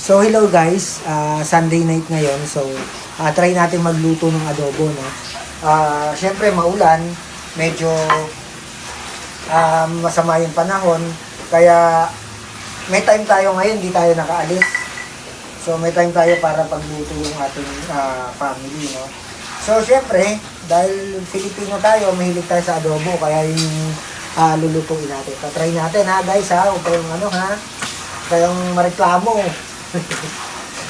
So hello guys, Sunday night ngayon. So try natin magluto ng adobo, no. Syempre maulan, medyo masama yung panahon, kaya may time tayo ngayon, di tayo nakaalis. So may time tayo para pagluto yung ating family, no. So syempre, dahil Filipino tayo, mahilig tayo sa adobo, kaya yung lulutuin natin. Try natin ha guys ha, huwag kayong kayong mareklamo.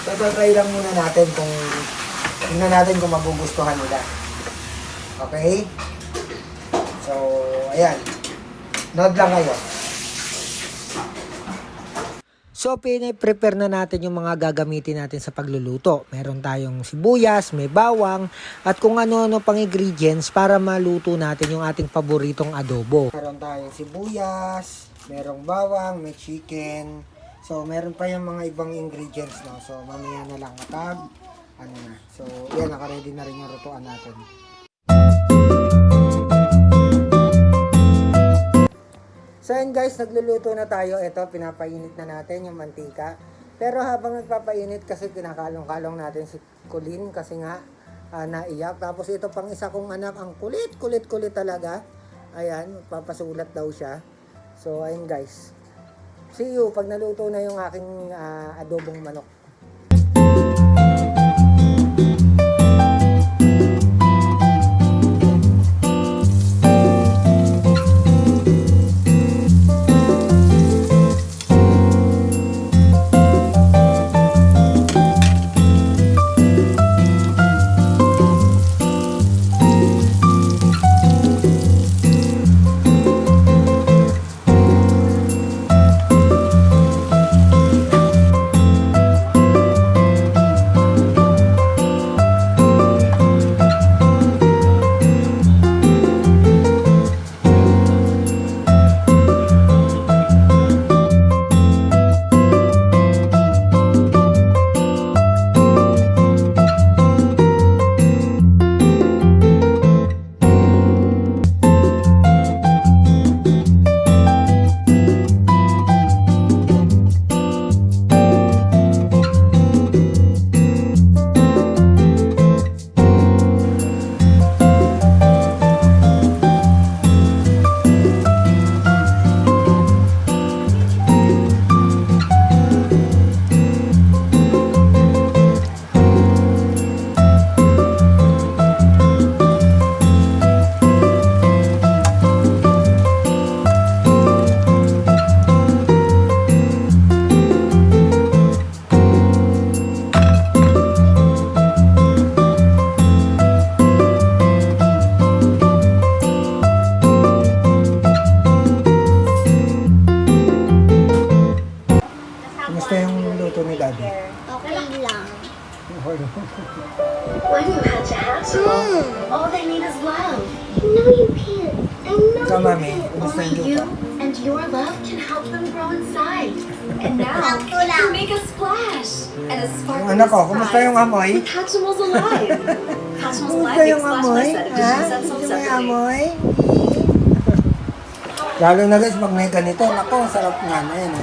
So try lang muna natin tingnan natin kung magugustuhan nila. Okay? So, ayan. Nood lang kayo. So, pine-prepare na natin yung mga gagamitin natin sa pagluluto. Meron tayong sibuyas, may bawang, at kung ano-ano pang ingredients para maluto natin yung ating paboritong adobo. Meron tayong sibuyas, merong bawang, may chicken. So, meron pa yung mga ibang ingredients, no? So, mamaya na lang kapag, So, yan, naka-ready na rin yung lutuan natin. So yun guys, nagluluto na tayo. Ito, pinapainit na natin yung mantika. Pero habang nagpapainit kasi kinakalong-kalong natin si Colleen kasi nga naiyak. Tapos ito pang isa kong anak, ang kulit talaga. Ayan, magpapasulat daw siya. So ayun guys. See you pag naluto na yung aking adobong manok. Okay lang. When you had to have someone, all they need is love. No, you can't. I know. Ikaw, mami, kumusta Only yung you luto? and your love can help them grow inside. And now, you make a splash and a Yung sparkle anak ko, kumusta yung amoy? with Hatchimals Alive. Hatchimals Kumusta Alive yung makes splash amoy? by set Ha? addition Gusto mo yung separately. amoy? Lalo na guys, pag may ganito, nako, sarap nga na yan.